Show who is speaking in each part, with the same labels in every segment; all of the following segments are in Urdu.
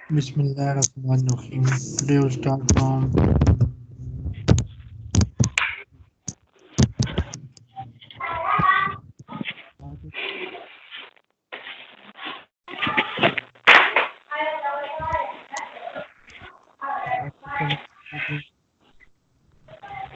Speaker 1: Bismillahirrahmanirrahim. Today we'll start from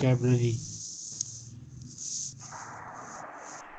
Speaker 1: vocabulary.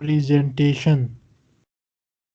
Speaker 1: Presentation.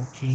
Speaker 1: Okay.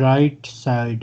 Speaker 1: right side.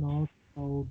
Speaker 1: North, south,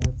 Speaker 1: left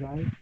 Speaker 1: Right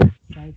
Speaker 1: left side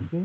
Speaker 1: Okay.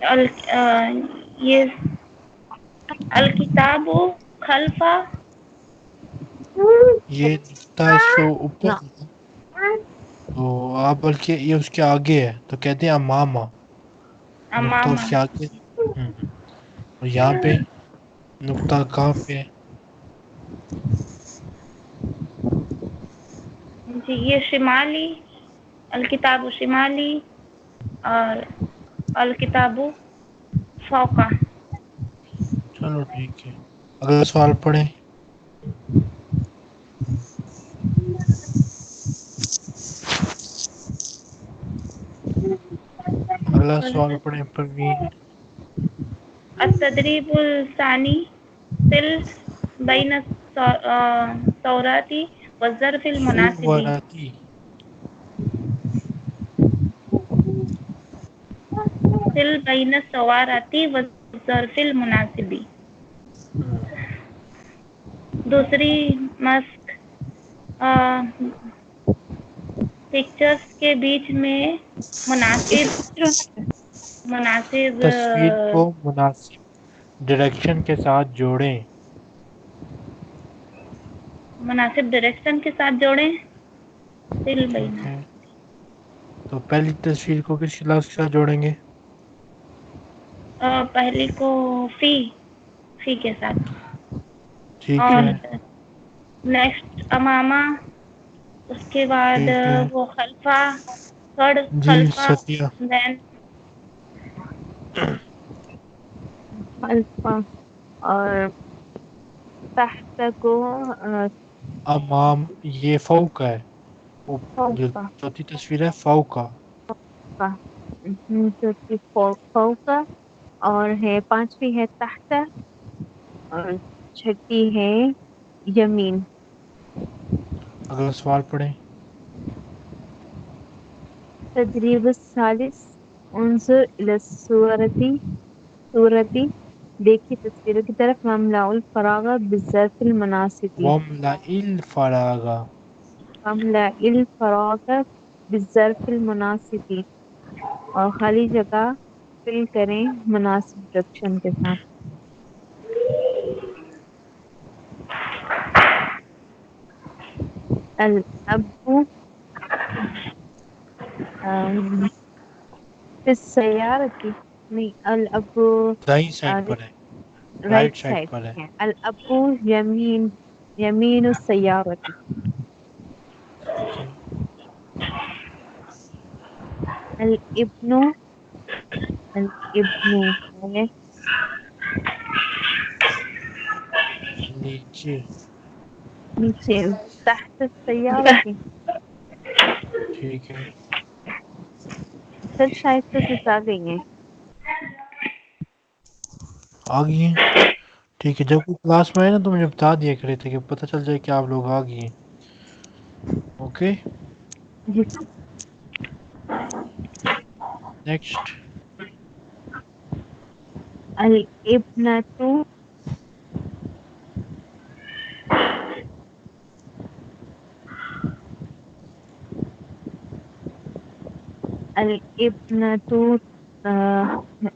Speaker 2: یہ الکتابو خلفا
Speaker 1: یہ نقطہ اس کو اوپر ہے، تو آپ بلکہ یہ اس کے آگے ہے تو کہتے ہیں امامہ، نقطہ
Speaker 2: امامہ.
Speaker 1: اس کے آگے. اور یہاں پہ نقطہ کہاں پہ ہے؟
Speaker 2: جی یہ شمالی، الکتاب شمالی اور الکتاب فوقا.
Speaker 1: چلو ٹھیک ہے، اگلا سوال پڑھیں. اگلا سوال پڑھیں پروین.
Speaker 2: التدریب الثانی سل بین الثوراتی والظرف المناسبی.
Speaker 1: سوراتی،
Speaker 2: سل بین الثوراتی والظرف المناسبی. دوسری مسک پکچرز کے بیچ میں مناسب
Speaker 1: تصویر کو مناسب ڈائریکشن کے ساتھ جوڑیں.
Speaker 2: ڈائریکشن کے ساتھ جوڑیں. سل بین،
Speaker 1: ٹھیک ہے، تو پہلی تصویر کو کس لفظ کے ساتھ جوڑیں گے؟
Speaker 2: پہلی کو فی کے ساتھ.
Speaker 1: ٹھیک
Speaker 2: اور
Speaker 1: ہے
Speaker 2: نیکسٹ امامہ، اس کے بعد
Speaker 1: ٹھیک ہے
Speaker 2: وہ خلفہ، تھرڈ
Speaker 1: جی
Speaker 2: خلفہ،
Speaker 1: ستیہ.
Speaker 2: دین
Speaker 3: الفا اور تحت کو
Speaker 1: امام، یہ فوق ہے، جو
Speaker 3: فوقا
Speaker 1: چوتھی تصویر ہے فوقا.
Speaker 3: چوتھی فوقا اور ہے پانچویں ہے تحت اور چھٹی ہے یمین.
Speaker 1: اگلا سوال پڑھیں.
Speaker 3: تدریب الثالث انظر الى صورتی دیکھی تصویروں کی طرف مملا الفراغ بالظرف المناسب.
Speaker 1: وَامْلَئِ الْفَرَاغَ،
Speaker 3: مملا الفراغ بالظرف المناسب اور خالی جگہ فل کریں مناسب ڈائریکشن کے ساتھ. الابو فی السیارتی، نہیں الابو
Speaker 1: دائیں سائڈ پر ہے،
Speaker 3: رائٹ
Speaker 1: رائٹ سائڈ
Speaker 3: سائڈ
Speaker 1: پر ہے.
Speaker 3: ہے. الابو یمین السیارتی.
Speaker 1: ٹھیک ہے،
Speaker 3: الابن ہے
Speaker 1: نیچے.
Speaker 3: نیچے تحت السیارتی.
Speaker 1: ٹھیک ہے،
Speaker 3: سر شاید سے آ گئی ہیں.
Speaker 1: آ گئی ہیں. ٹھیک ہے، جب کوئی کلاس میں آئے نا تو مجھے بتا دیا کرے تھے کہ پتہ چل جائے کہ آپ لوگ آ گئے ہیں. اوکے،
Speaker 3: جی
Speaker 1: نیکسٹ.
Speaker 3: الابنۃ الابنۃ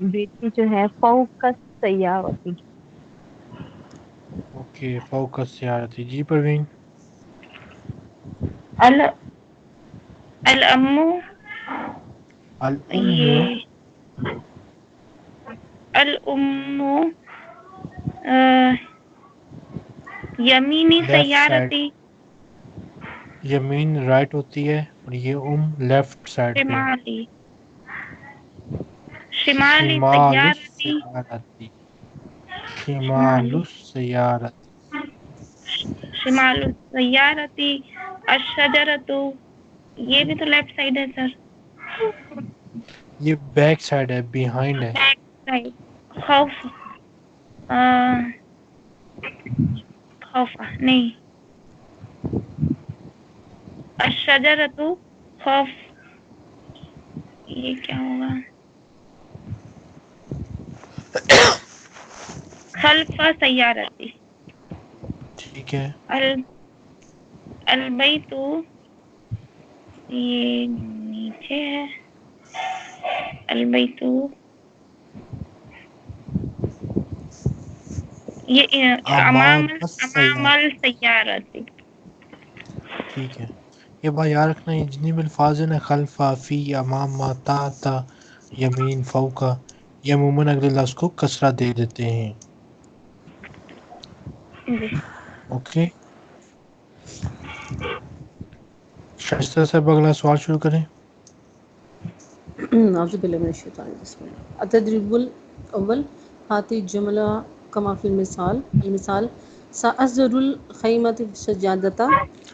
Speaker 3: بیٹی جو ہے فوق السیارتی.
Speaker 1: اوکے، فوق السیارتی. جی پروین.
Speaker 2: الامو،
Speaker 1: الام،
Speaker 2: یہ الام یمینی
Speaker 1: لیفٹ سائڈ،
Speaker 2: سیارتی،
Speaker 1: یمین رائٹ ہوتی ہے اور یہ لیفٹ سائڈ پہ ہے.
Speaker 2: شمالی
Speaker 1: شمال
Speaker 2: سیارتی،
Speaker 1: السیارتی، شمال السیارتی.
Speaker 2: شمال السیارتی. الشجرۃ، یہ بھی تو لیفٹ سائڈ ہے سر.
Speaker 1: یہ بیک سائڈ ہے، بیہائنڈ ہے.
Speaker 2: Back side. خوف خوف نہیں، الشجرۃ خوف، یہ کیا ہوگا؟ خلف سیارتی.
Speaker 1: ٹھیک ہے،
Speaker 2: البیت، یہ نیچے ہے. البیت یہ
Speaker 1: امام
Speaker 2: امام
Speaker 1: السیارہ.
Speaker 2: السیارتی.
Speaker 1: ٹھیک ہے، یہ بات یاد رکھنا، یہ جتنی بھی الفاظ ہیں نا، خلفا، فی، امام، تا، یمین، فوقا، یہ عموماً اگلے لفظ کو کسرہ دے دیتے ہیں.
Speaker 2: جی
Speaker 1: اوکے، شائستہ صاحب اگلا سوال شروع کریں.
Speaker 4: اعوذ باللہ من الشیطان الرجیم. بسم اللہ. التدریب الاول، ہاتی الجملہ کما فی المثال. المثال: سأزر الخیمۃ سجادتا،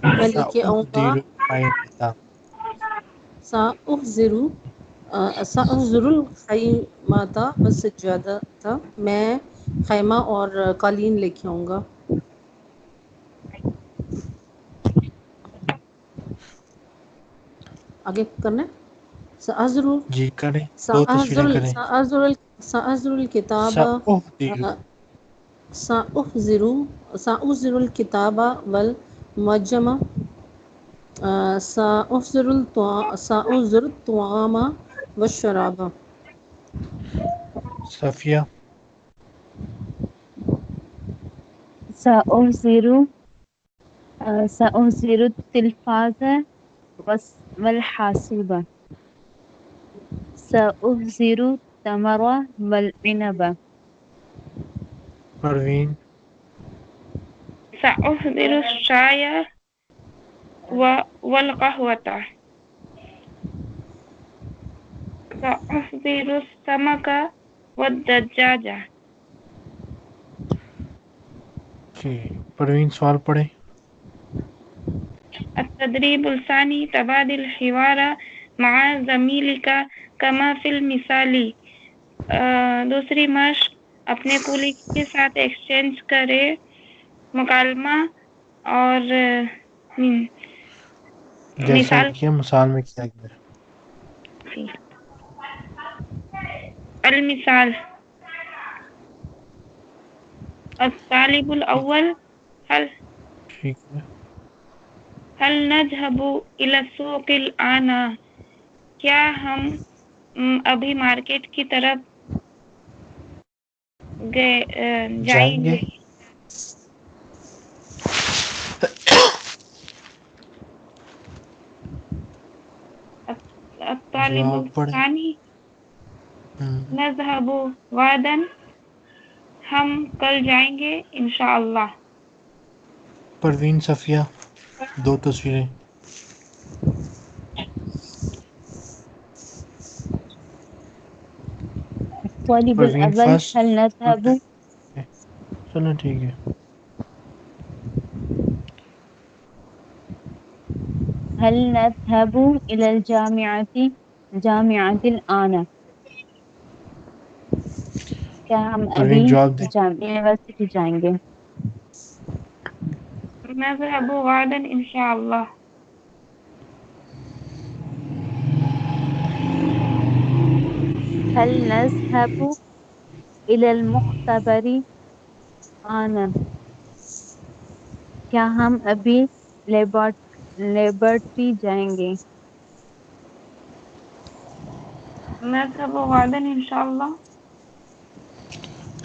Speaker 4: میں لے کے آؤں گا.
Speaker 1: سأحضر الخیمة.
Speaker 4: سأحضر الخیمۃ والسجادتا، میں خیمہ اور قالین لے کے آؤں گا. آگے کرنا ہے. سأحضر
Speaker 1: جی کریں، دو تصویریں
Speaker 4: سأحضر
Speaker 1: کریں.
Speaker 4: سأحضر الکتاب
Speaker 1: سأحضر.
Speaker 4: سأحضر الکتاب والمعجم. سأحضر الطعام والشراب.
Speaker 1: صفیہ.
Speaker 3: سأحضر سأحضر التلفاز والحاسوب. سأحضر التمر والعنب.
Speaker 1: پروین.
Speaker 2: سأحضر الشاي والقهوة. سأحضر السمك والدجاجة.
Speaker 1: جی پروین سوال پڑھیں.
Speaker 2: التدريب الثاني، تبادل الحوار مع زميلك كما في المثال. دوسری مشق، اپنے کولیگ کے ساتھ ایکسچینج کرے مکالمہ اور
Speaker 1: جیسا
Speaker 2: مثال.
Speaker 1: کہ مثال میں کیا گیا ہے.
Speaker 2: المثال: الطالب الأول،
Speaker 1: ٹھیک ہے.
Speaker 2: هل نذهب إلى السوق الآن؟ کیا ہم ابھی مارکیٹ کی طرف جائیں گے؟ الطالب
Speaker 1: جواب پڑھیں.
Speaker 2: الثانی، نذهب غدا، ہم کل جائیں گے انشاءاللہ.
Speaker 1: پروین. صفیہ، دو تصویریں.
Speaker 3: الطالب
Speaker 1: پروین
Speaker 3: الأول،
Speaker 1: فرسٹ.
Speaker 3: هل نذهب
Speaker 1: چلو ٹھیک ہے.
Speaker 3: هل نذهب إلى جامعة الآن؟ کیا ہم ابھی
Speaker 1: پروین جواب دیں.
Speaker 3: یونیورسٹی جائیں گے؟
Speaker 2: نذهب غدا انشاءاللہ.
Speaker 3: هل نذهب إلى المختبر الآن؟ کیا ہم ابھی لیبارٹری جائیں گے؟
Speaker 2: نذهب غدا انشاءاللہ.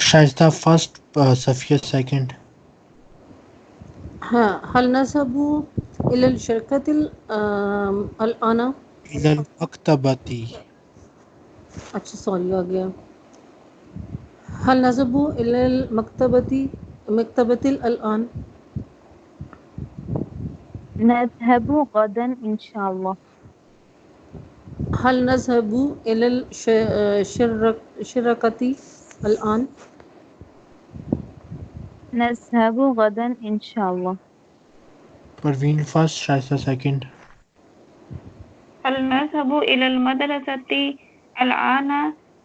Speaker 1: شائستہ فرسٹ، صفیہ سیکنڈ.
Speaker 4: ہاں، هل نذهب إلى الشركة الآن.
Speaker 1: إلى المكتبة.
Speaker 4: اچھا سوری آ گیا. هل نذهب إلى المكتبة الآن.
Speaker 3: نذهب غدا إن شاء الله.
Speaker 4: هل نذهب إلى الشركة الآن.
Speaker 3: نذهب غدا إن شاء الله.
Speaker 1: پروین فرسٹ، شائستہ سیکنڈ.
Speaker 2: هل نذهب إلى المدرسة الآن؟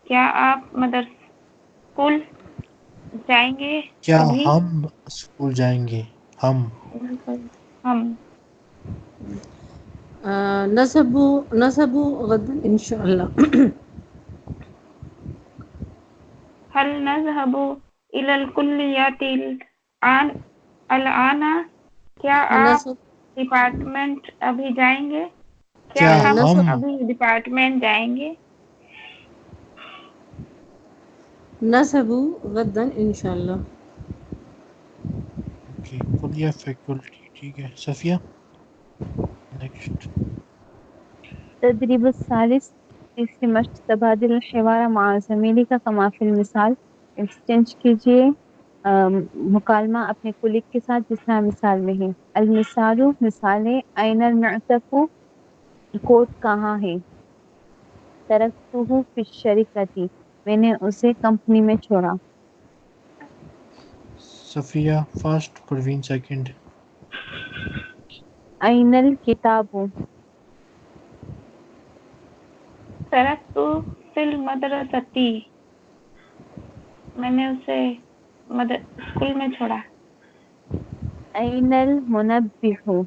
Speaker 2: کیا آپ اسکول جائیں گے
Speaker 1: کیا
Speaker 2: ابھی؟
Speaker 1: ہم اسکول جائیں گے؟ ہم.
Speaker 2: ہم.
Speaker 4: نذهب غدا إن شاء الله.
Speaker 2: هل نذهب إلى الكلية الآن؟ کیا آپ ڈپارٹمنٹ ابھی جائیں گے؟ کیا ہم ابھی ڈپارٹمنٹ جائیں گے؟
Speaker 4: نذهب غدا ان شاء الله.
Speaker 1: اوکے کلیہ فیکلٹی ٹھیک ہے. صفیہ نیکسٹ.
Speaker 3: تدریب الثالث تیسری مشق تبادل الحوار مع زميلك كما في المثال. ایکسچینج کیجیے مکالمہ اپنے کولیگ کے ساتھ جس طرح مثال میں ہے. المثال مثالیں این المعطف کوٹ کہاں ہے. ترکتہ فی الشرکۃ میں نے اسے کمپنی میں چھوڑا.
Speaker 1: Safia first Parveen second.
Speaker 3: این الکتاب
Speaker 2: ترکت فی المدرستی میں نے اسے اسکول میں چھوڑا.
Speaker 3: این المنبہ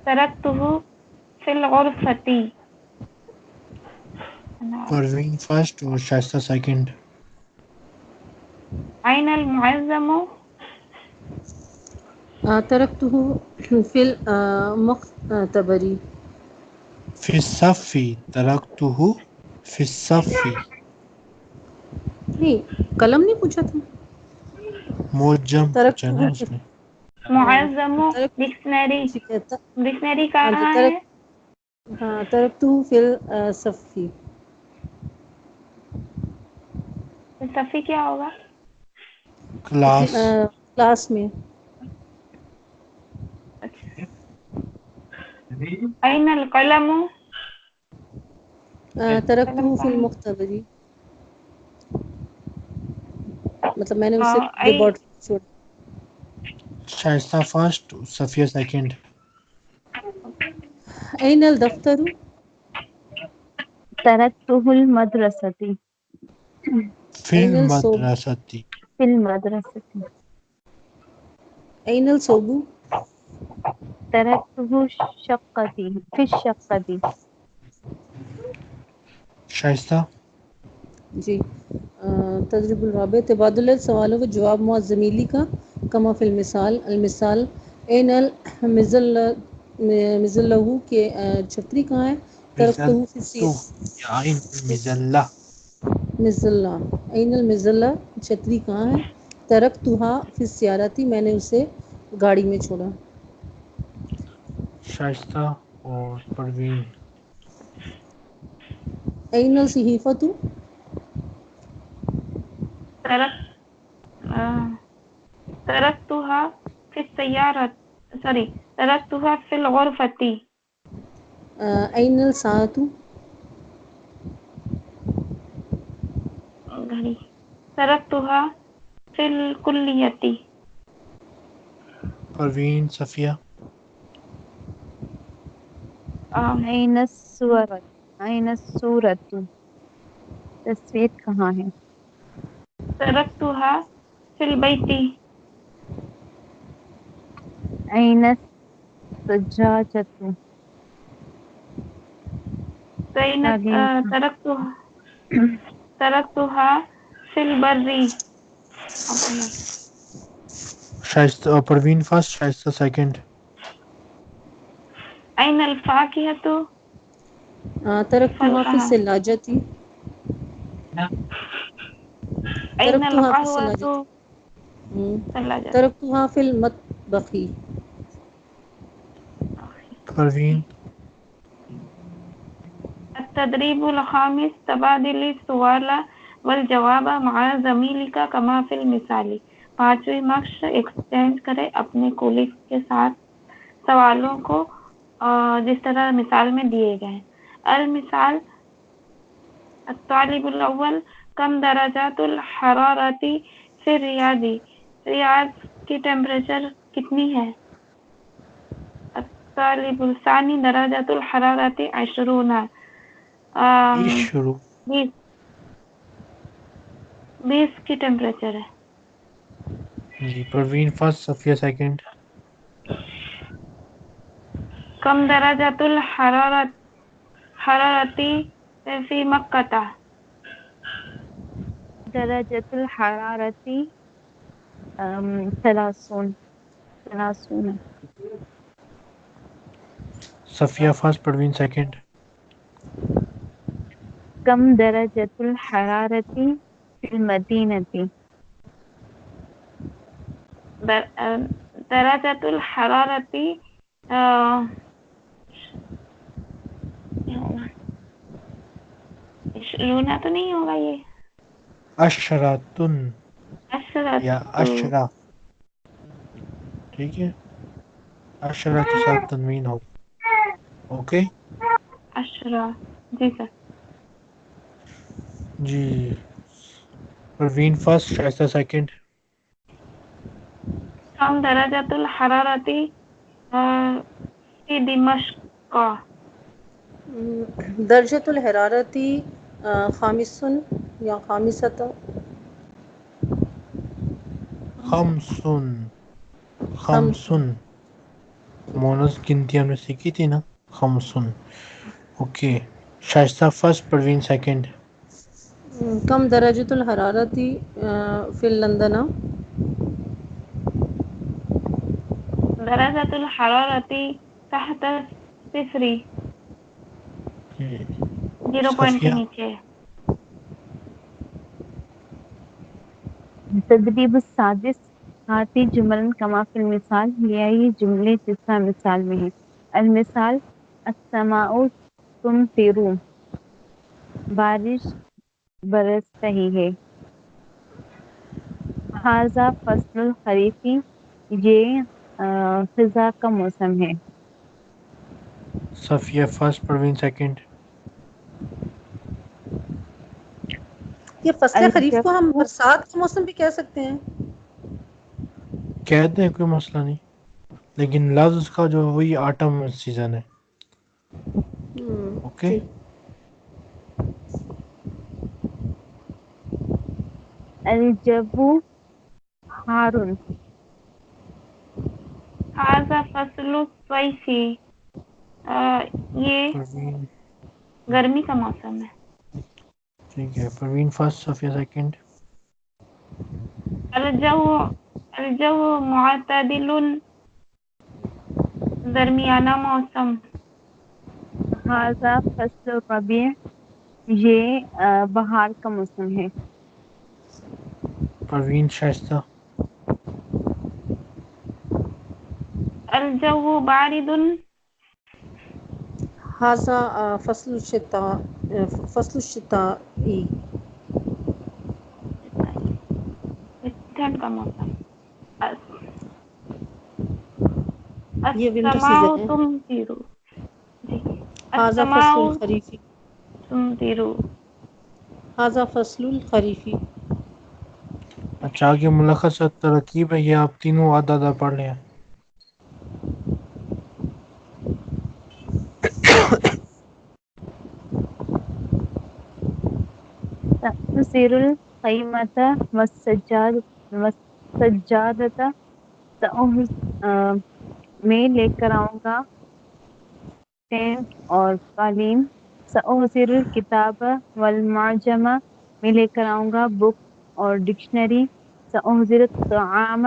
Speaker 2: ترکتہ فی الغرفتی.
Speaker 1: پروین فرسٹ اور شائستہ سیکنڈ.
Speaker 2: این المعظم
Speaker 4: ترکته فی المختبر.
Speaker 1: فی الصف ترکتہ فی الصف.
Speaker 4: نہیں قلم نہیں پوچھا تھا.
Speaker 1: موجم پوچھا نا اس نے.
Speaker 2: معظم ڈکشنری ڈکشنری کہاں ہے.
Speaker 4: ترکته فی الصف.
Speaker 2: صفی کیا ہوگا.
Speaker 1: کلاس.
Speaker 4: کلاس میں.
Speaker 2: این القلم
Speaker 4: ترکته فی المختبر. مطلب میں نے اسے لیبارٹری چھوڑا.
Speaker 1: شائستہ فرسٹ صفیہ سیکنڈ.
Speaker 4: این الدفتر.
Speaker 3: ترکتہ المدرستی
Speaker 1: فی المدرسۃ.
Speaker 3: فی المدرستی.
Speaker 4: این الصوب.
Speaker 3: ترکتہ شقتی فی الشقتی.
Speaker 1: شائستہ.
Speaker 4: جی تدریب الرابع تبادل سوالوں و جواب مع زمیلی کا کما فی المثال. المثال این المزلہ کے چھتری کہاں ہے. ترکتہ فی
Speaker 1: عین المزلہ.
Speaker 4: مزلہ. این المزلہ چھتری کہاں ہے. ترکتھا فی السیارۃ میں نے اسے گاڑی میں چھوڑا.
Speaker 1: شائستہ اور پروین.
Speaker 4: این الصحیفۃ.
Speaker 2: ترکتها فی السیارۃ ترکتها فی الغرفۃ.
Speaker 4: این الساعۃ.
Speaker 2: گھڑی. ترکتها فی الکلیۃ.
Speaker 1: پروین صفیہ.
Speaker 3: این الصورۃ تصویر کہاں ہے.
Speaker 2: ترکتها فی البیت.
Speaker 3: این الزجاجۃ
Speaker 2: ترکتها فی البر.
Speaker 1: شائستہ پروین فرسٹ شائستہ سیکنڈ.
Speaker 2: این الفاکہۃ.
Speaker 4: ترکتھا فی الثلاجۃ.
Speaker 2: این
Speaker 4: ترکتھا فی
Speaker 2: القہوۃ.
Speaker 4: الثلاجۃ. ترکتھا فی المطبخ.
Speaker 1: پروین.
Speaker 2: التدریب الخامس تبادل السؤال والجواب مع زمیلک کما فی المثال. پانچویں مشق ایکسچینج کرے اپنے کولیگ کے ساتھ سوالوں کو جس طرح مثال میں دیے گئے. المثال الطالب الاول کم درجات الحرارت فی الریاض. ریاض کی ٹیمپریچر کتنی ہے. الطالب الثانی درجات الحرارت 20.
Speaker 1: شروع
Speaker 2: 20 کی ٹیمپریچر ہے.
Speaker 1: جی پروین فرسٹ صفیہ سیکنڈ.
Speaker 2: کم درجات الحرارت فی مکہ.
Speaker 3: درجۃ الحرارت 30.
Speaker 1: Safia first Parveen second.
Speaker 3: کم درجۃ الحرارت فی المدینۃ
Speaker 2: درجۃ الحرارتی لونا تو نہیں ہوگا یہ
Speaker 1: عشرتن یا
Speaker 2: عشرۃ
Speaker 1: عشرہ، ٹھیک ہے، عشرہ کے ساتھ تنوین ہو، اوکے
Speaker 2: عشرہ جی سر
Speaker 1: جی۔ پروین فرسٹ، شائستہ سیکنڈ۔
Speaker 2: کم درجۃ الحرارتی فی دمشق
Speaker 4: درجۃ الحرارتی خامسن یا خامسۃ
Speaker 1: خمسن،
Speaker 4: خمس
Speaker 1: خمسن مونس گنتی ہم نے سیکھی تھی نا، خمسن، اوکے۔ شائستہ فرسٹ، پروین سیکنڈ۔
Speaker 4: کم درجۃ الحرارتی فی لندن
Speaker 2: درجۃ الحرارتی تحت صفر، 0 کے
Speaker 1: صفیہ،
Speaker 2: نیچے۔
Speaker 3: تدریب السادس ہاتی جمل کما فی المثال، یہ جملے جس طرح مثال میں ہیں۔ المثال السماء تمطر، بارش برس رہی ہے۔ ھذا فصل الخریف، یہ خزاں کا موسم ہے۔
Speaker 1: Safia first, Parveen second.
Speaker 4: یہ فصل خریف کو ہم
Speaker 3: الجو
Speaker 4: برسات کا موسم بھی کہہ سکتے ہیں۔
Speaker 1: کہتے ہیں کوئی مسئلہ نہیں، لیکن لفظ کا جو وہی آٹم سیزن ہے، اوکے۔
Speaker 4: ٹھیک۔
Speaker 3: الجو حار،
Speaker 2: ھذا فصل الصیف، یہ
Speaker 1: پروین،
Speaker 2: گرمی کا موسم ہے۔
Speaker 1: ٹھیک ہے، پروین فرسٹ، صفیہ سیکنڈ۔
Speaker 2: الجو معتدل، درمیانہ موسم۔
Speaker 3: ھذا فصل الربیع، یہ بہار کا موسم ہے۔
Speaker 1: پروین شائستہ۔
Speaker 2: الجو بارد،
Speaker 4: ھذا فصل الشتاء، فصل الشتاء
Speaker 2: ٹھنڈ کا موسم۔
Speaker 4: یہ ونٹر
Speaker 2: السماء
Speaker 4: سیزن ہے۔
Speaker 2: تمطر، جی
Speaker 4: ھذا
Speaker 2: السماء
Speaker 4: فصل الخریف،
Speaker 2: تمطر۔
Speaker 4: ھذا فصل الخریف۔
Speaker 1: اچھا، آگے ملخص ترکیب ہے، یہ آپ تینوں آدھا آدھا پڑھ لیں۔
Speaker 3: تأثیر الخیمۃ والسجادۃ، میں لے کر آؤں گا ٹینٹ اور قالین۔ سأحضر الکتاب والمعجم، میں لے کر آؤں گا بک اور ڈکشنری۔ سأحضر الطعام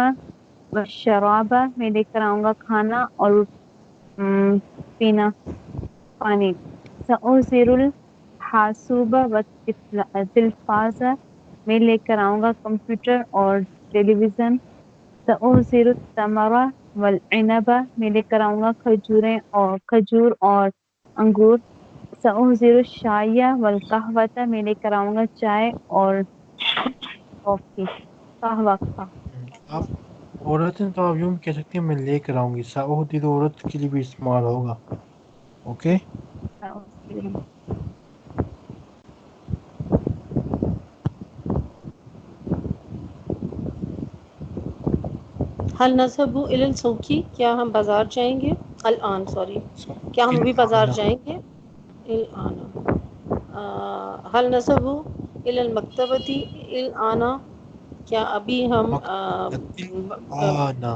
Speaker 3: والشراب، میں لے کر آؤں گا کھانا اور پینا پانی۔ سأحضر الحاسوب والتلفاز، میں لے کر آؤں گا کمپیوٹر اور ٹیلی ویژن۔ سأحضر التمر والعنب، میں لے کر آؤں گا کھجور اور انگور۔ سأحضر الشائی والقہوۃ، میں لے کر آؤں گا چائے اور کافی، قہوہ کا۔
Speaker 1: آپ عورتیں تو آپ یوں بھی کہہ سکتے ہیں میں لے کر آؤں گی، سعودی تو عورت کے لیے بھی استعمال ہوگا، اوکے۔
Speaker 4: حل نذهب الى السوق، کیا ہم بازار جائیں گے؟ الان، سوری، کیا ہم ابھی بازار جائیں گے؟ الان۔ حل نذهب الى المکتبۃ الان، کیا ابھی ہم
Speaker 1: آنا،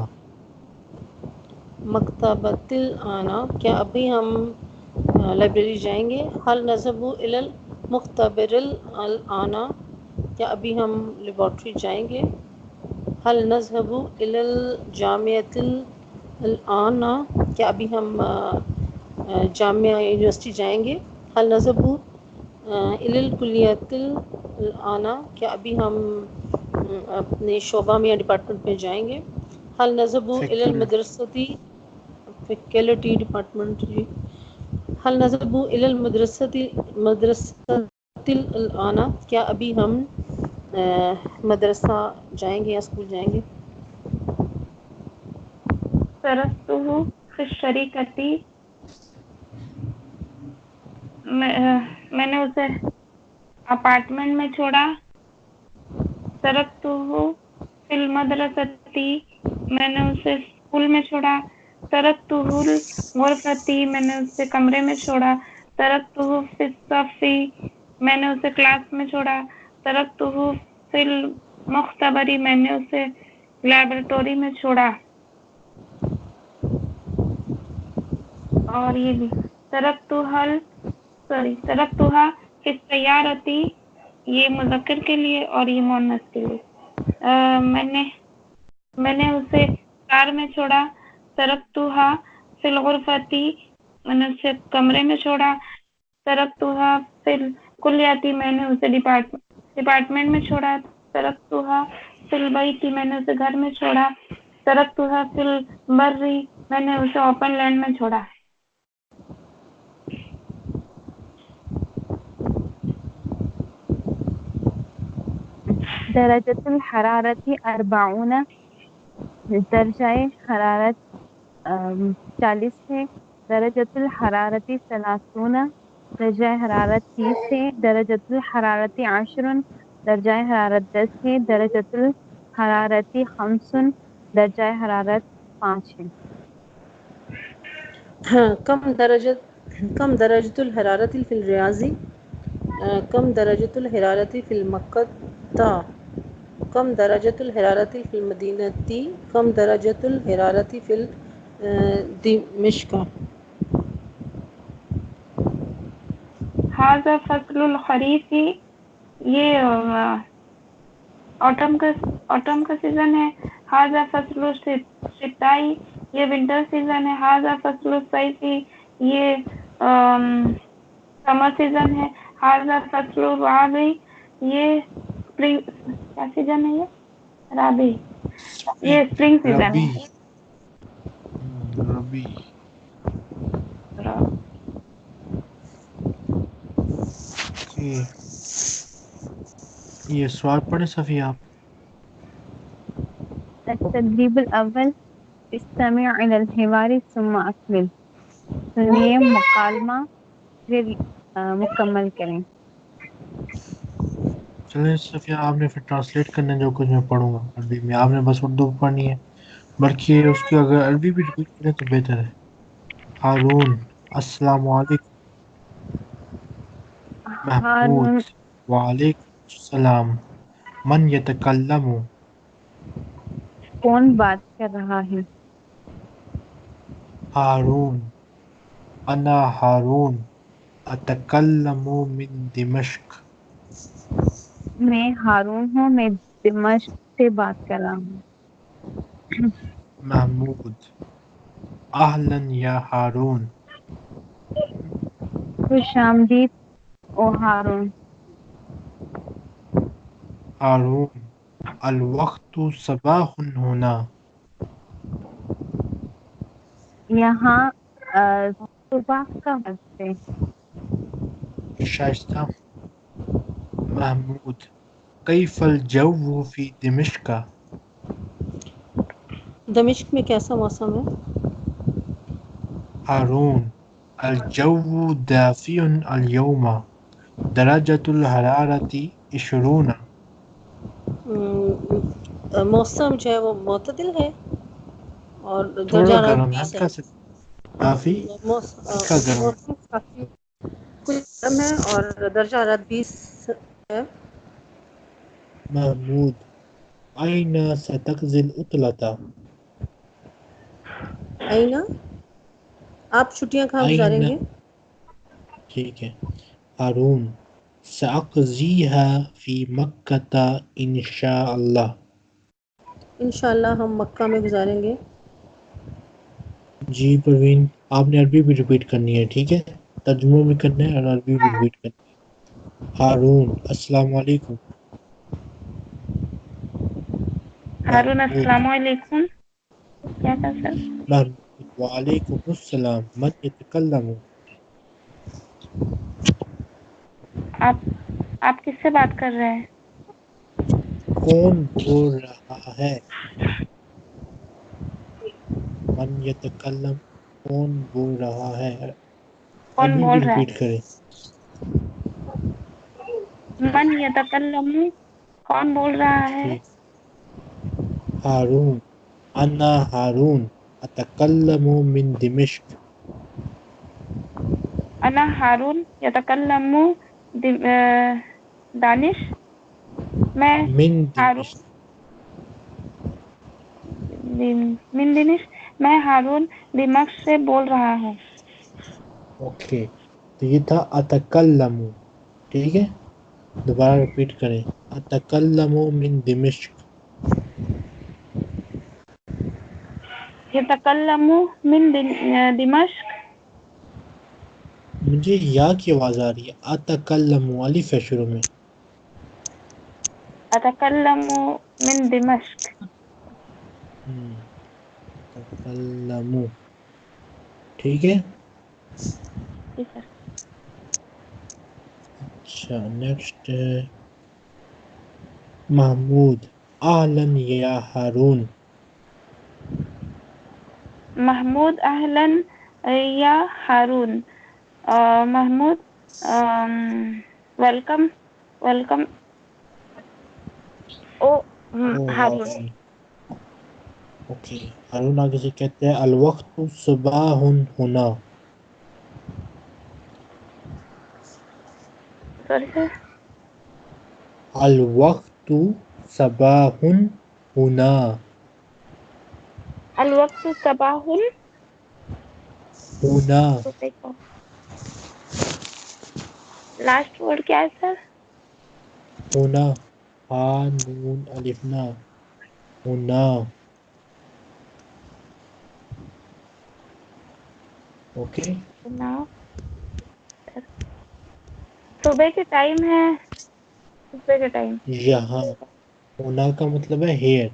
Speaker 4: مکتبۃ الان، کیا ابھی ہم لائبریری جائیں گے؟ حل نذهب الى المختبر الان، کیا ابھی ہم لیبارٹری جائیں گے؟ حل نذهب الى الجامعۃ الان، کیا ابھی ہم جامعہ یونیورسٹی جائیں گے؟ حل نذهب الکلیت الآنا، کیا ابھی ہم اپنے شعبہ میں یا ڈپارٹمنٹ میں جائیں گے؟ حل نذهب الی المدرستی، فیکلٹی ڈپارٹمنٹ جی، حل نذهب الی المدرستی الآنا، کیا ابھی ہم مدرسہ جائیں گے یا اسکول جائیں گے؟
Speaker 2: ترکته فی الشریکتی، میں نے اسے اپارٹمنٹ میں چھوڑا. ترکته فی المدرستی، میں نے اسے اسکول میں چھوڑا. ترکته الغرفتی، میں نے اسے کمرے میں چھوڑا. ترکته فی الصفی، میں نے اسے کلاس میں چھوڑا. ترکته فی المختبری، میں نے اسے لیبورٹری میں چھوڑا. اور یہ بھی ترکتها فی السیارتی، یہ مذکر کے لیے اور یہ مؤنث کے لیے. میں نے اسے کار میں چھوڑا. ترکتها فی الغرفتی، میں نے اسے کمرے میں چھوڑا. ترکتها فی الکلیتی، میں نے اسے ڈپارٹمنٹ میں چھوڑا. ترکتها فی البیتی، میں نے اسے گھر میں چھوڑا. ترکتها فی البری، میں نے اسے اوپن لینڈ میں چھوڑا.
Speaker 3: درجۃ الحرارت 40، درجہ حرارت 40 ہے. درجۃ الحرارت 30، درجہ حرارت 30 ہے. درجۃ الحرارت 10، درجہ حرارت 10 ہے. درجۃ الحرارت 5، درجہ حرارت 5 ہے.
Speaker 4: کم درجۃ الحرارت فی الریاض، کم درجۃ الحرارت فی المکہ، کم درجۃ الحرارت فی المدینہ، کم درجۃ الحرارت فی دمشق.
Speaker 2: ھذا فصل الخریف، یہ آٹم کا سیزن ہے. ھذا فصل الشتاء، یہ ونٹر سیزن ہے. ھذا فصل الصیف، یہ سمر سیزن ہے. ھذا فصل الربیع، یہ اسپرنگ کیا سیزن ہے؟ یہ ربیع، یہ اسپرنگ سیزن
Speaker 1: ربی
Speaker 2: ہے.
Speaker 1: ربی. یہ سوال پڑھیں صفیہ آپ.
Speaker 3: التدریب الاول، استمع الى الحوار ثم اکمل، سنیے مکالمہ پھر مکمل کریں.
Speaker 1: چلیں صفیہ آپ نے پھر ٹرانسلیٹ کرنا جو کچھ میں پڑھوں گا عربی میں، آپ نے بس اردو پڑھنی ہے، بلکہ اس کی اگر عربی بھی ریپیٹ کریں تو بہتر ہے. ہارون السلام علیکم. محمود
Speaker 3: ہارون،
Speaker 1: وعلیکم السلام. من یتکلم.
Speaker 3: کون بات کر رہا ہے؟
Speaker 1: ہارون انا ہارون اتکلم من دمشق.
Speaker 3: میں ہارون ہوں، میں دمشق سے بات کر رہا ہوں.
Speaker 1: محمود اہلا یا ہارون.
Speaker 3: خوش آمدید او ہارون.
Speaker 1: ہارون الوقت صباح ہونا.
Speaker 3: یہاں صبح کا وقت ہے.
Speaker 1: شائستہ. محمود کیف الجو فی دمشق.
Speaker 4: دمشق میں کیسا موسم ہے؟
Speaker 1: ہارون الجو دافئ اليوم، درجۃ الحرارت 20.
Speaker 4: موسم جو ہے وہ معتدل ہے اور درجہ
Speaker 1: تھوڑا
Speaker 4: حرارت
Speaker 1: گرم ہے،
Speaker 4: 20 ہے.
Speaker 1: ہلکا سے کافی ہلکا گرم.
Speaker 4: موسم کافی کچھ گرم ہے اور درجہ حرارت 20 ہے.
Speaker 1: محمود أين ستقضي العطلة؟
Speaker 4: آئینہ، آپ چھٹیاں کہاں گزاریں
Speaker 1: أين.
Speaker 4: گے؟
Speaker 1: ٹھیک ہے. ہارون سأقضيها في مكة إن شاء الله.
Speaker 4: انشاءاللہ ہم مکہ میں گزاریں گے.
Speaker 1: جی پروین آپ نے عربی بھی ریپیٹ کرنی ہے، ٹھیک ہے، ترجمہ بھی کرنا ہے اور عربی بھی ریپیٹ کرنی ہے. ہارون السلام علیکم.
Speaker 2: ہارون
Speaker 1: محمود
Speaker 2: السلام علیکم. کیا تھا سر؟
Speaker 1: محمود وعلیکم السلام. من یتکلم
Speaker 2: آپ کس سے بات کر رہے ہیں؟
Speaker 1: کون بول رہا ہے؟ من یتکلم کون بول رہا ہے؟
Speaker 2: کون
Speaker 1: ابھی بھی
Speaker 2: بول رہا
Speaker 1: ریپیٹ
Speaker 2: ہے؟
Speaker 1: کریں.
Speaker 2: من یتکلم، کون بول رہا ہے؟
Speaker 1: ٹھیک. ہارون انا ہارون اتکلم من دمشق.
Speaker 2: انا ہارون یتکلم دانش، میں
Speaker 1: من
Speaker 2: ہارون
Speaker 1: دمشق.
Speaker 2: من دانش، میں ہارون دمشق سے بول رہا ہوں.
Speaker 1: اوکے، تو یہ تھا اتکلم. ٹھیک ہے، دوبارہ ریپیٹ کریں. اتکلم من دمشق.
Speaker 2: یتکلم من دمشق.
Speaker 1: مجھے یا کی آواز آ رہی ہے. اتکلم الف ہے شروع میں.
Speaker 2: اتکلم من دمشق.
Speaker 1: اتکلم. ٹھیک ہے.
Speaker 2: جی سر.
Speaker 1: اچھا، نیکسٹ ہے محمود. اہلن یا ہارون.
Speaker 2: محمود اہلن یا ہارون. محمود ویلکم، ویلکم او
Speaker 1: او
Speaker 2: ہارون.
Speaker 1: ہارون. اوکے، ہارون آگے سے کہتے ہیں الوقت صباح ہونا.
Speaker 2: Sorry sir.
Speaker 1: الوقت صباح ہونا.
Speaker 2: الوقت صباح
Speaker 1: ہونا.
Speaker 2: لاسٹ ورڈ کیا ہے سر؟
Speaker 1: ہونا. ہا نون الف نا. ہونا. اوکے.
Speaker 2: نا صبح کے ٹائم ہے، صبح کے ٹائم.
Speaker 1: یہاں ہونا کا مطلب ہے ہیئر.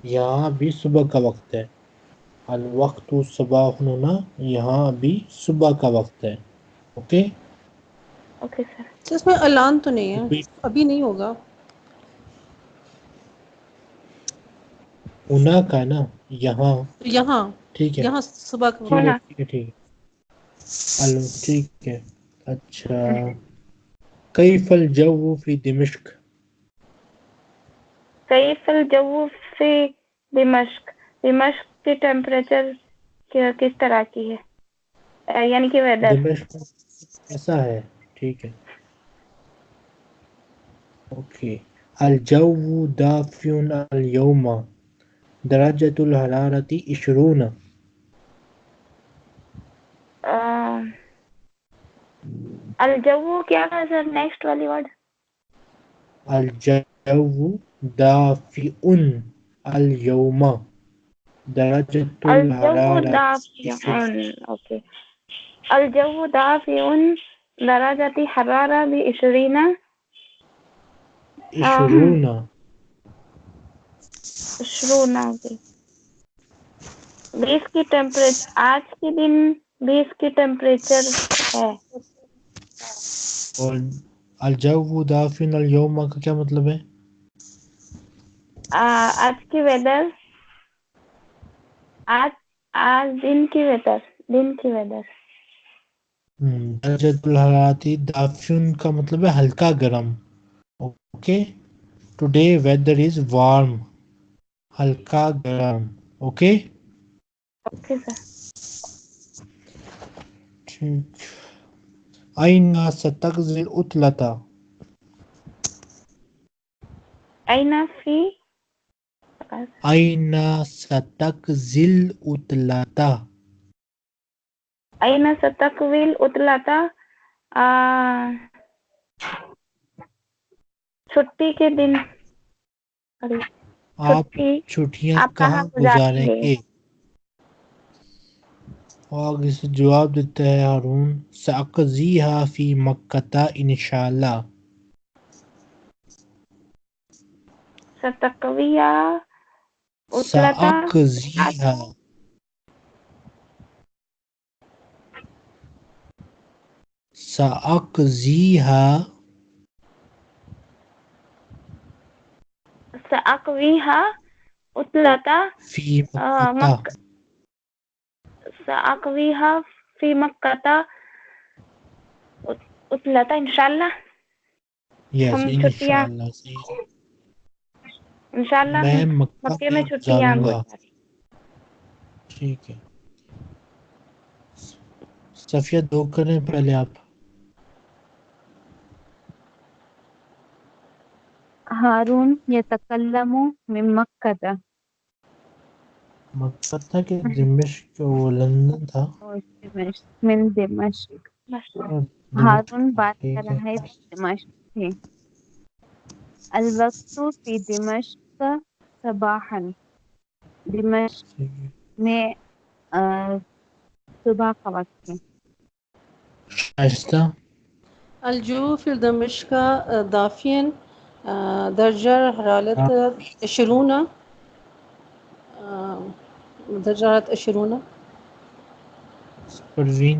Speaker 1: یہاں بھی صبح کا وقت ہے. الوقت صباح ہونا، یہاں بھی صبح کا وقت ہے. اوکے.
Speaker 2: Okay sir.
Speaker 4: تو اس میں اعلان تو نہیں ہے،
Speaker 1: ریپیٹ.
Speaker 4: ابھی نہیں ہوگا.
Speaker 1: ہونا کا نا یہاں.
Speaker 4: یہاں
Speaker 1: ٹھیک ہے،
Speaker 4: یہاں صبح کا
Speaker 1: ٹھیک
Speaker 4: وقت.
Speaker 1: ہے،
Speaker 2: ہونا.
Speaker 1: ٹھیک ہے، ٹھیک ہے. ٹھیک ہے. اچھا، کیف الجو فی دمشق.
Speaker 2: کیف الجو فی دمشق. دمشق کی ٹیمپریچر کس طرح کی ہے، یعنی کہ ویدر.
Speaker 1: دمشق ایسا ہے. ٹھیک ہے. اوکے. الجو دافع اليوم درجة الحرارة 20.
Speaker 2: الجو کیا ہے سر؟ نیکسٹ والی ورڈ.
Speaker 1: الجو دافع اليوم درجة
Speaker 2: الجو
Speaker 1: الحرارة
Speaker 2: دافع.
Speaker 1: 20.
Speaker 2: اوکے. الجو دافع درجة حرارة 20.
Speaker 1: 20.
Speaker 2: 20. 20 کی ٹیمپریچر آج کے دن 20 کی ٹیمپریچر ہے.
Speaker 1: اور الجو دافع اليوم کا کیا مطلب ہے؟
Speaker 2: آج کی ویدر، آج دن کی ویدر، دن کی ویدر.
Speaker 1: درجة الحرارة دافع کا مطلب ہے ہلکا گرم. Okay. Today weather is warm, ہلکا گرم. اوکے.
Speaker 2: Okay sir.
Speaker 1: ٹھیک. أين ستقضي العطلة.
Speaker 2: أين في
Speaker 1: أين ستقضي العطلة.
Speaker 2: أين ستقضي العطلة. چھٹی کے دن،
Speaker 1: آپ
Speaker 2: چھٹی
Speaker 1: چھٹیاں
Speaker 2: آپ
Speaker 1: کہاں
Speaker 2: گزاریں
Speaker 1: گزاریں
Speaker 2: گے؟
Speaker 1: گے؟ اور اس جواب دیتا ہے ہارون سأقضيها في مکہ انشاءاللہ.
Speaker 2: ستقویہ اطلتا
Speaker 1: سأقضیها سأقضیها
Speaker 2: سأقویہا اطلتا
Speaker 1: فی مکہ
Speaker 2: سأقویہا فی مکہ اطلتا انشاءاللہ.
Speaker 1: یس
Speaker 2: ہم چھٹیاں
Speaker 1: انشاءاللہ صحیح.
Speaker 2: انشاءاللہ
Speaker 1: میں
Speaker 2: مکے
Speaker 1: مکہ
Speaker 2: میں چھٹیاں
Speaker 1: گزاروں گا.
Speaker 2: گزاری.
Speaker 1: ٹھیک ہے صفیہ 2 کریں پہلے آپ.
Speaker 3: ہارون یتکلم من مکہ
Speaker 1: مقصد تھا کہ دمشق وہ لندن تھا
Speaker 3: اور دمشق من دمشق.
Speaker 2: بس.
Speaker 1: اور
Speaker 3: ہارون
Speaker 1: دمشق.
Speaker 3: بات کر
Speaker 1: ٹھیک ہے
Speaker 3: رہا ہے دمشق سے. الوقت فی دمشق صباحا. دمشق
Speaker 1: ٹھیک ہے.
Speaker 3: میں صبح کا وقت ہے.
Speaker 1: شائستہ
Speaker 4: الجو فی دمشق دافین درجہ حرارت 20 درجہ حرارت 20.
Speaker 1: پروین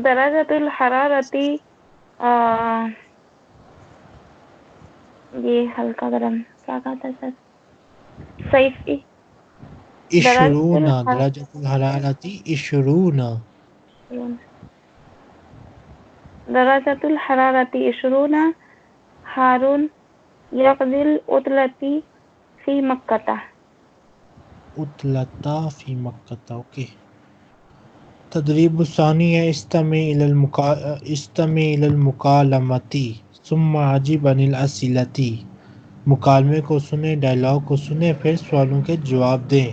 Speaker 2: درجۃ الحرارتی یہ ہلکا گرم کیا کہا تھا سر؟ صحیح.
Speaker 1: عشرون درجۃ الحرارت 20
Speaker 2: درجۃ الحرارتی 20 ہارون یقضی العطلۃ فی مکہ.
Speaker 1: اطلتا فی مکہ. اوکے. تدریب الثانی ہے استمع الی المکالمۃ ثم اجب عن الاسئلۃ. مکالمے کو سنیں، ڈائلاگ کو سنیں، پھر سوالوں کے جواب دیں.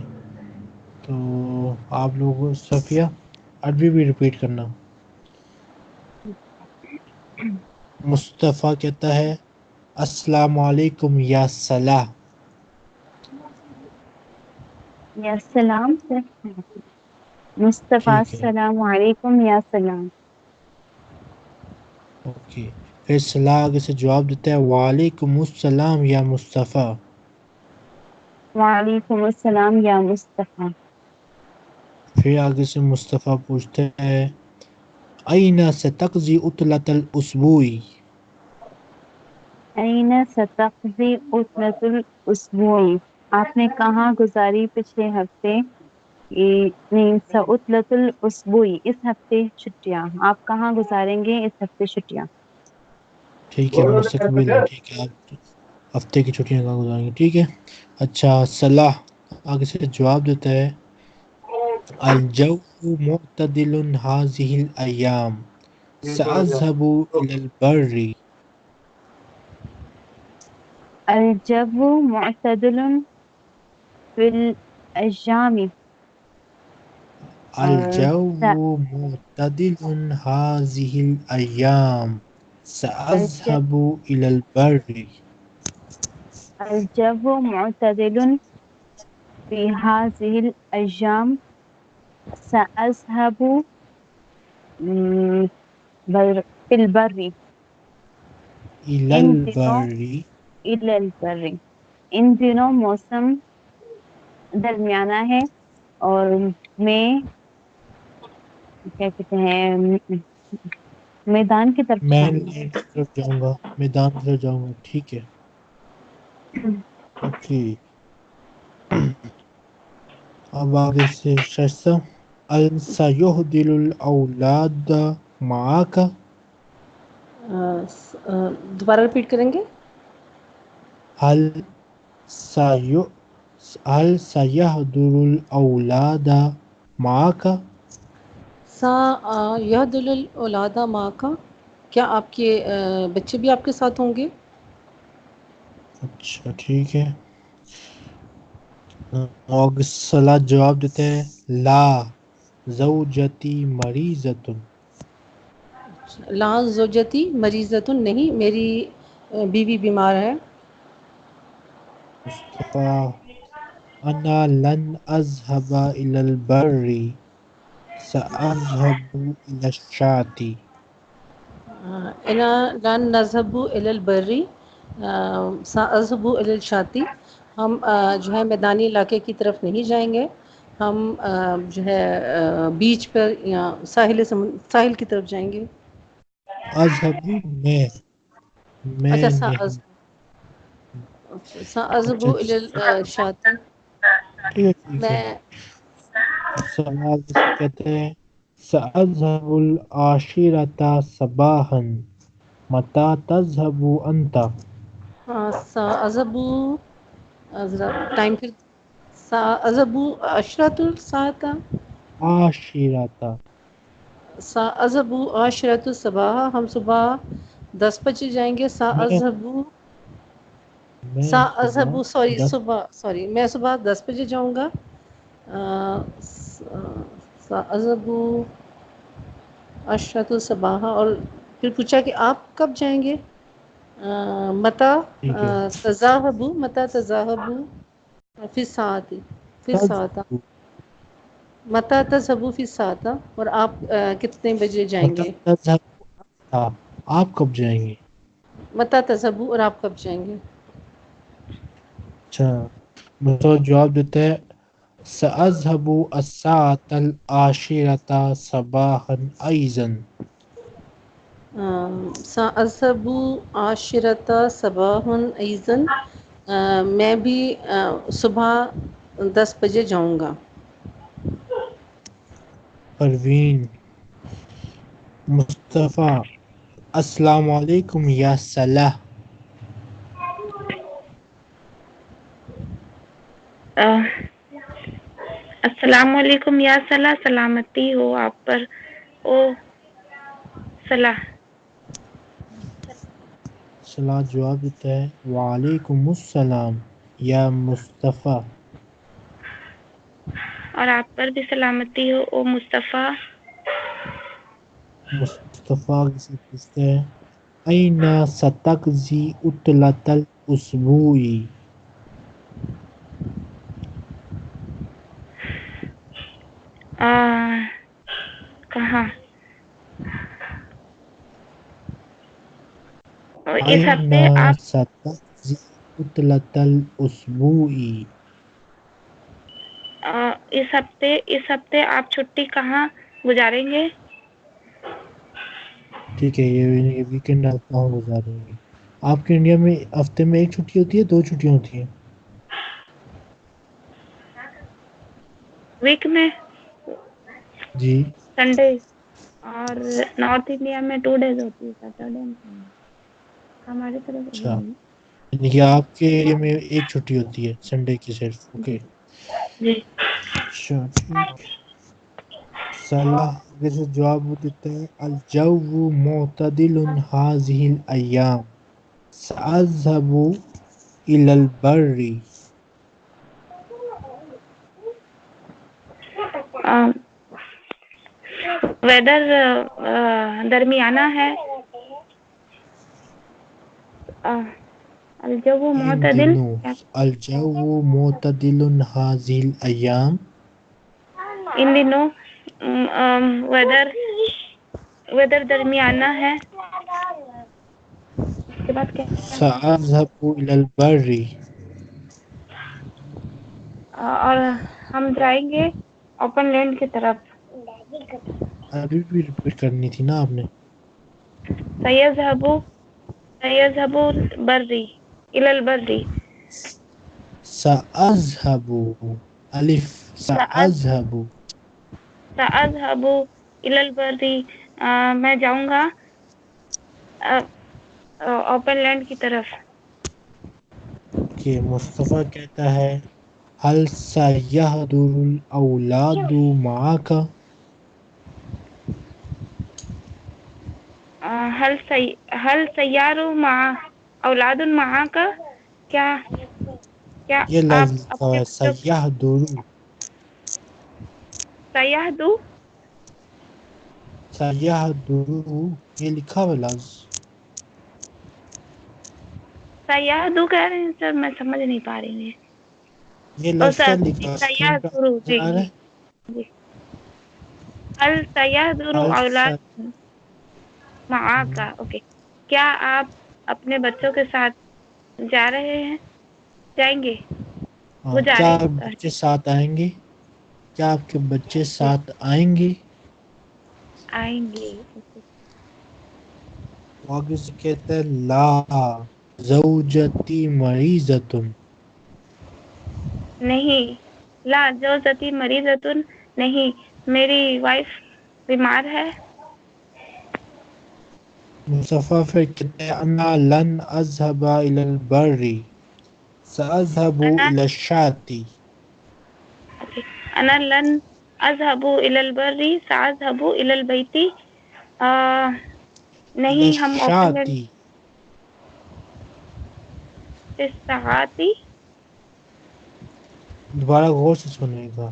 Speaker 1: تو آپ لوگ صفیہ عربی بھی ریپیٹ کرنا. مصطفیٰ کہتا ہے السلام علیکم یا صلاح.
Speaker 3: یا سلام سے مصطفیٰ
Speaker 1: ٹھیک ہے
Speaker 3: السلام علیکم یا سلام.
Speaker 1: اوکے. پھر صلاح آگے سے جواب دیتا ہے وعلیکم السلام یا مصطفیٰ.
Speaker 3: وعلیکم السلام یا مصطفیٰ.
Speaker 1: پھر آگے سے مصطفیٰ پوچھتے ہیں أين ستقضي عطلة الأسبوع؟
Speaker 3: أين ستقضي عطلة الأسبوع؟ آپ نے کہاں گزاری پچھلے ہفتے عطلة الأسبوع اس ہفتے چھٹیاں. آپ کہاں گزاریں گے اس ہفتے چھٹیاں؟
Speaker 1: ٹھیک ہے مستقبل ہے. ٹھیک ہے آپ ہفتے کی چھٹیاں کہاں گزاریں گے. ٹھیک ہے. اچھا صلاح آگے سے جواب دیتا ہے الجو معتدل هذه الأيام سأذهب إلى البر.
Speaker 3: الجو معتدل في الأيام.
Speaker 1: الجو معتدل هذه الأيام سأذهب إلى البر.
Speaker 3: الجو معتدل في هذه الأيام سأذهب في البر.
Speaker 1: إلى البر.
Speaker 3: إلى البر. ان دنوں موسم درمیانہ ہے اور میں کیا کہتے ہیں میدان کی طرف
Speaker 1: میں
Speaker 3: جاؤں گا.
Speaker 1: طرف جاؤں گا، میدان کی طرف جاؤں گا. ٹھیک ہے. اوکے. اب آگے سے شائستہ سيهدل الأولاد معك.
Speaker 4: دوبارہ ریپیٹ کریں گے.
Speaker 1: هل سيهدل الأولاد معك.
Speaker 4: یہدل الاولاد معک. کیا آپ کے بچے بھی آپ کے ساتھ ہوں گے؟
Speaker 1: اچھا ٹھیک ہے. اور صلاح جواب دیتے ہیں لا زوجتی مریضۃ.
Speaker 4: لا زوجتی مریضۃ. نہیں میری بیوی بیمار ہے.
Speaker 1: مصطفیٰ انا لن اذهب الى البر ساذهب الى الشاة.
Speaker 4: انا لن نذهب الى البر ساذهب الى الشاطئ. ہم جو ہے میدانی علاقے کی طرف نہیں جائیں گے، ہم جو ہے بیچ پر یا ساحل کی طرف جائیں گے.
Speaker 1: اذهبو میں
Speaker 4: اچھا
Speaker 1: نہیں.
Speaker 4: ساذهب
Speaker 1: اچھا
Speaker 4: الى الشاطئ.
Speaker 1: ٹھیک ہے.
Speaker 4: میں
Speaker 1: سوال جسے کہتے ہیں سأذهب العاشرة صباحا متى تذهب أنت.
Speaker 4: ساذهب ٹائم پھر ساذهب عشرة الساعة.
Speaker 1: عاشرة
Speaker 4: ساذهب عشرة الصباح. ہم صبح 10 بجے جائیں گے.
Speaker 1: میں
Speaker 4: ساذهب سوری
Speaker 1: 10
Speaker 4: صبح میں صبح 10 بجے جاؤں گا. ساذهب عشرة الصباح. اور پھر پوچھا کہ آپ کب جائیں گے. متى
Speaker 1: ٹھیک ہے.
Speaker 4: تذهب متى تذهب في الساعة في الساعة.
Speaker 1: تذهب
Speaker 4: متى تذهب في الساعة. اور آپ کتنے بجے جائیں
Speaker 1: متى
Speaker 4: گے.
Speaker 1: تذهب أنت آپ کب جائیں گے.
Speaker 4: متى تذهب اور آپ کب جائیں گے.
Speaker 1: اچھا تو جواب دیتے ہیں سأذهب الساعة العاشرة صباحا أيضا.
Speaker 4: سأذهب عاشرة صباحا أيضا. میں بھی صبح 10 بجے جاؤں گا.
Speaker 1: پروین مصطفیٰ السلام علیکم یا صلاح.
Speaker 2: السلام علیکم یا صلاح، سلامتی ہو آپ پر او صلاح.
Speaker 1: صلاح جواب دیتا ہے وعلیکم السلام یا مصطفیٰ.
Speaker 2: اور آپ پر بھی سلامتی ہو او مصطفیٰ.
Speaker 1: مصطفیٰ سے پوچھتے ہیں أين ستقضي عطلة الأسبوع.
Speaker 2: کہاں اس
Speaker 1: أين
Speaker 2: ہفتے آپ
Speaker 1: ستقضي عطلة الأسبوع.
Speaker 2: اس ہفتے آپ چھٹی کہاں گزاریں گے.
Speaker 1: ٹھیک ہے یہ ویکنڈ آپ کہاں گزاریں گے. آپ کے انڈیا میں ہفتے میں ایک چھٹی ہوتی ہے 2 چھٹیاں ہوتی ہیں.
Speaker 2: ویک میں
Speaker 1: جی
Speaker 2: سنڈے، اور نارتھ انڈیا میں 2 days ہوتی ہے، سیٹرڈے اینڈ سنڈے. ہماری طرف
Speaker 1: اچھا یعنی کہ آپ کے ایریا میں ایک چھٹی ہوتی ہے سنڈے کی صرف. اوکے
Speaker 2: جی.
Speaker 1: اچھا ٹھیک. صلاح جیسے جواب دیتے ہیں الجو معتدل هذه الأيام سأذهب إلى البر.
Speaker 2: ویدر درمیانہ ہے. الجو
Speaker 1: ان
Speaker 2: معتدل
Speaker 1: دنوں الجو معتدل هذه الأيام.
Speaker 2: ان دنوں ویدر درمیانہ ہے. اس کے بعد کیا ہے؟
Speaker 1: سأذهب إلى البر.
Speaker 2: اور ہم جائیں گے اوپن لینڈ کی طرف.
Speaker 1: ابھی بھی ریپیٹ کرنی تھی نا آپ نے.
Speaker 2: سيذهب بري إلى البر.
Speaker 1: سأذهب ألف سأذهب
Speaker 2: سأذهب إلى البر. میں جاؤں گا اوپن لینڈ کی طرف.
Speaker 1: کہ مصطفیٰ کہتا ہے هل سيحضر الأولاد معك.
Speaker 2: هل سيار مع اولاد معك. کیا
Speaker 1: یہ
Speaker 2: آپ
Speaker 1: لفظ لکھا
Speaker 2: اپنے
Speaker 1: ہے سيحضر یہ لکھا ہوا لفظ
Speaker 2: سیاحدو کہہ رہے ہیں سر، میں سمجھ نہیں پا رہی ہوں.
Speaker 1: یہ لفظ کیا لکھا ہے اسکرین پہ
Speaker 2: جی
Speaker 1: نظر آ رہا ہے.
Speaker 2: جی. هل سيحضر اولاد معاکا اوکے. کیا آپ اپنے بچوں کے ساتھ جا رہے ہیں؟ جائیں گے. وہ جا
Speaker 1: کیا
Speaker 2: رہے
Speaker 1: آپ
Speaker 2: ہیں.
Speaker 1: بچے ساتھ آئیں گے؟ کیا آپ کے بچے ساتھ آئیں گے؟
Speaker 2: آئیں گے.
Speaker 1: وہ آگے سے کہتا ہے لا زوجتی مریضتن.
Speaker 2: نہیں. لا زوجتی مریضتن نہیں، میری وائف بیمار ہے.
Speaker 1: مصطفیٰ پھر کہتے ہیں انا لن اذهب الى البر ساذهب
Speaker 2: انا
Speaker 1: الى الشاطئ.
Speaker 2: انا لن اذهب الى البر ساذهب الى البيت.
Speaker 1: الى
Speaker 2: نہیں ہم اوپن
Speaker 1: الشاطئ.
Speaker 2: ساعتی.
Speaker 1: دوبارہ غور سے سنیے گا.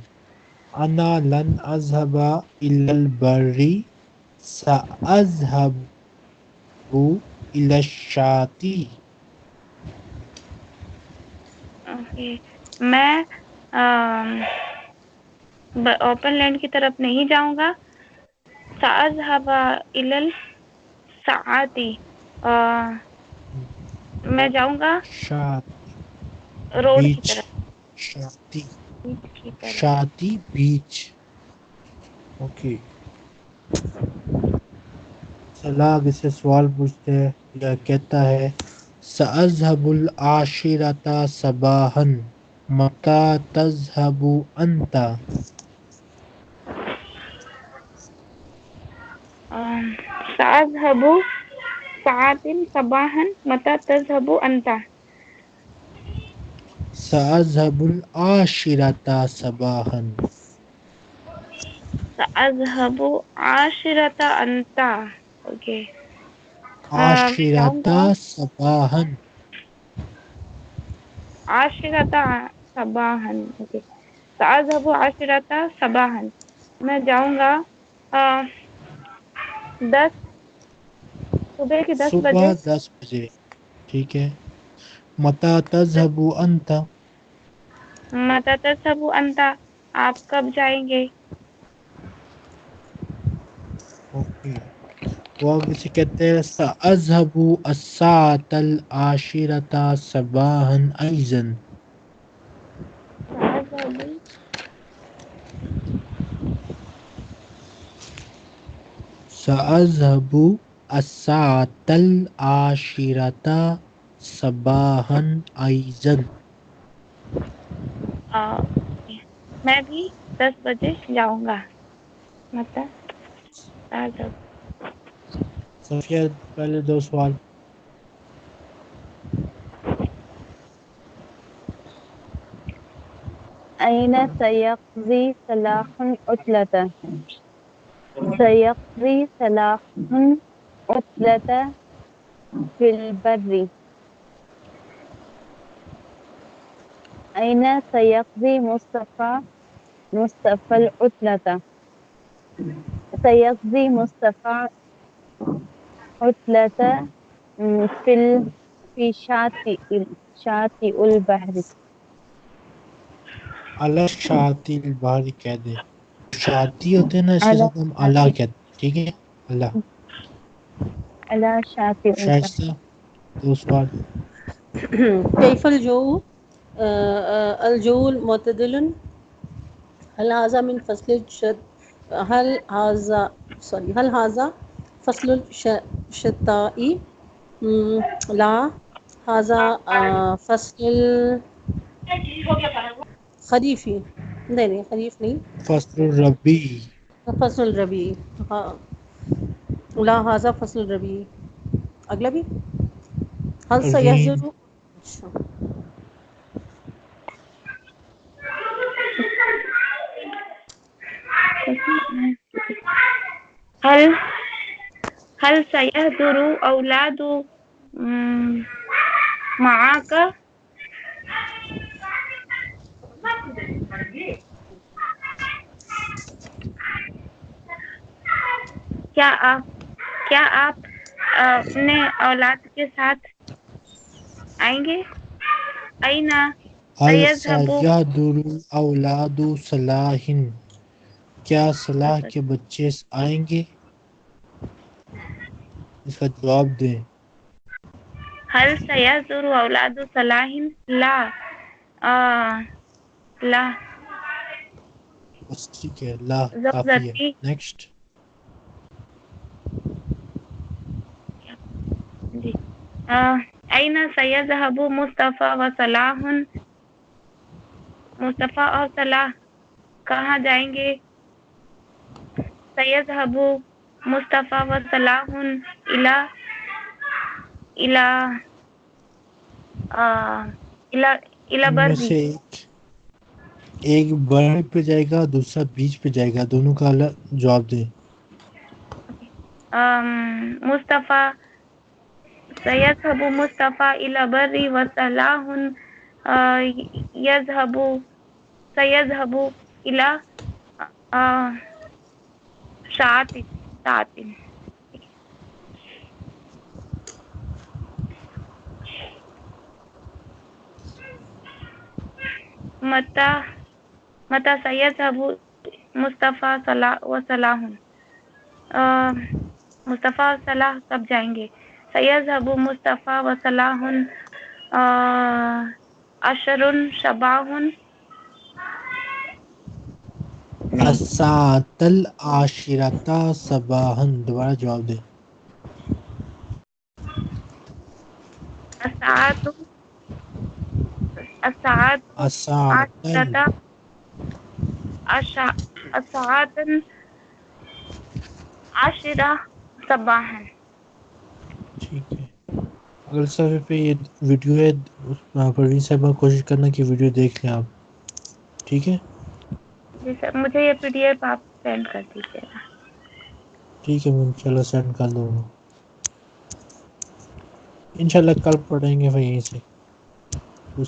Speaker 1: انا لن اذهب الى البر ساذهب الى الشاطئ.
Speaker 2: میں اوپن لینڈ کی طرف نہیں جاؤں گا. ساذهب الى الساعتی، میں جاؤں گا
Speaker 1: شاطئ
Speaker 2: روڈ کی
Speaker 1: بیچ.
Speaker 2: طرف.
Speaker 1: شاطئ
Speaker 2: بیچ کی طرف.
Speaker 1: شاطئ بیچ. اوکے. صلاح سے سوال پوچھتے ہیں یا کہتا ہے سأذهب العاشرة صباحا متى تذهب أنت.
Speaker 2: سأذهب ساعة صباحا متى تذهب أنت.
Speaker 1: سأذهب العاشرة صباحا.
Speaker 2: سأذهب عاشرة أنت. اوکے. میں جاؤں گا
Speaker 1: عاشرة صباحا.
Speaker 2: عاشرة صباحا. اوکے. سأذهب عاشرة صباحا، میں جاؤں گا 10 صبح کے 10
Speaker 1: صبح
Speaker 2: بجے.
Speaker 1: 10 بجے. ٹھیک ہے. متى تذهب أنت.
Speaker 2: متى تذهب أنت، آپ کب جائیں گے.
Speaker 1: اوکے. وہ آگے سے کہتے ہیں سأذهب الساعة العاشرة صباحا أيضا.
Speaker 2: سأذهب
Speaker 1: سأذهب الساعة العاشرة صباحا أيضا.
Speaker 2: میں بھی 10 بجے جاؤں گا. مطلب
Speaker 1: صفیہ پہلے دو سوال.
Speaker 3: أين سيقضي صلاح عطلته؟ سيقضي صلاح عطلته في البر. أين سيقضي مصطفى العطلة؟ سيقضي مصطفى عطلة في شاطئ البحر.
Speaker 1: على شاطئ البحر کہہ دیں. شاطئ ہوتے ہیں نا اس کے ساتھ ہم اللہ کہتے ہیں. ٹھیک ہے. اللہ.
Speaker 3: على شاطئ البحر.
Speaker 1: شائستہ دو سوال.
Speaker 4: كيف الجو؟ الجو معتدل. هل هذا من فصل هل هذا فصل الشتاء؟ لا، هذا فصل الخريفي. نہیں خریف نہیں،
Speaker 1: فصل الربیع.
Speaker 4: فصل الربیع. ہاں، لا هذا فصل الربیع. اگلا بھی هل
Speaker 1: الرین.
Speaker 4: سيحضر.
Speaker 2: هل سيحضر أولاد معك؟ کیا آپ اپنے اولاد کے ساتھ آئیں گے. اینا
Speaker 1: هل
Speaker 2: سيذهب.
Speaker 1: سيحضر اولاد صلاح. کیا صلاح کے بچے آئیں گے. اس کا جواب دیں.
Speaker 2: حل سیزور اولاد صلاح لا لا
Speaker 1: بس ٹھیک ہے، لا کافی ہے.
Speaker 2: زوجتی
Speaker 1: نیکسٹ.
Speaker 2: جی أين سيذهب مصطفى وصلاح؟ مصطفیٰ اور صلاح کہاں جائیں گے؟ سيذهب مصطفى وصلاح إلى إلى إلى
Speaker 1: ان میں
Speaker 2: بري.
Speaker 1: سے ایک بڑے پہ جائے گا، دوسرا بیچ پہ جائے گا، دونوں کا الگ جواب دیں.
Speaker 2: مصطفیٰ سيذهب مصطفى إلى بري وصلاح سيذهب إلى شاطئ. متى سيذهب مصطفیٰ وصلاح؟ مصطفیٰ اور صلاح کب جائیں گے؟ سيذهب مصطفیٰ وصلاح عشر شباح.
Speaker 1: الساعة العاشرة صباحا. دوبارہ جواب دیں.
Speaker 2: الساعة
Speaker 1: الساعة
Speaker 2: عشرة صباحا.
Speaker 1: ٹھیک ہے. اگلے صفحے پہ یہ ویڈیو ہے، پروین صاحبہ کوشش کرنا کہ ویڈیو دیکھ لیں آپ. ٹھیک ہے.
Speaker 2: جی سر، مجھے یہ PDF آپ سینڈ کر دیجیے گا.
Speaker 1: ٹھیک ہے میں انشاءاللہ سینڈ کر دوں گا. انشاءاللہ کل پڑھیں گے پھر یہیں سے.